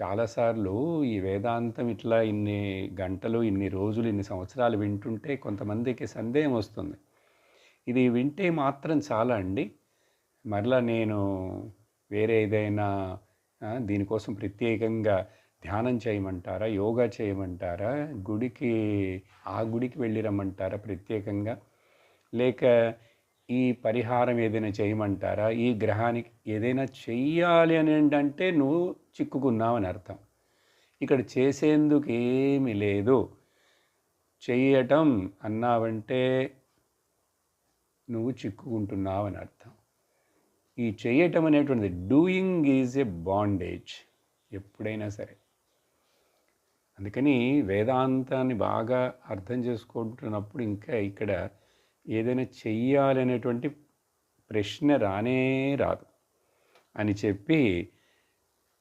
చాలాసార్లు ఈ వేదాంతం ఇట్లా ఇన్ని గంటలు, ఇన్ని రోజులు, ఇన్ని సంవత్సరాలు వింటుంటే కొంతమందికి సందేహం వస్తుంది. ఇది వింటే మాత్రం చాలా అండి? మరలా నేను వేరే ఏదైనా దీనికోసం ప్రత్యేకంగా ధ్యానం చేయమంటారా? యోగా చేయమంటారా? గుడికి ఆ గుడికి వెళ్ళి రమ్మంటారా ప్రత్యేకంగా? లేక ఈ పరిహారం ఏదైనా చేయమంటారా? ఈ గ్రహానికి ఏదైనా చెయ్యాలి అనేంటంటే నువ్వు చిక్కుకున్నావని అర్థం. ఇక్కడ చేసేందుకు ఏమీ లేదు. చెయ్యటం అన్నావంటే నువ్వు చిక్కుకుంటున్నావని అర్థం. ఈ చెయ్యటం అనేటువంటిది డూయింగ్ ఈజ్ ఎ బాండేజ్ ఎప్పుడైనా సరే. అందుకని వేదాంతాన్ని బాగా అర్థం చేసుకుంటున్నప్పుడు ఇంకా ఇక్కడ ఏదైనా చెయ్యాలి అనేటువంటి ప్రశ్న రానే రాదు అని చెప్పి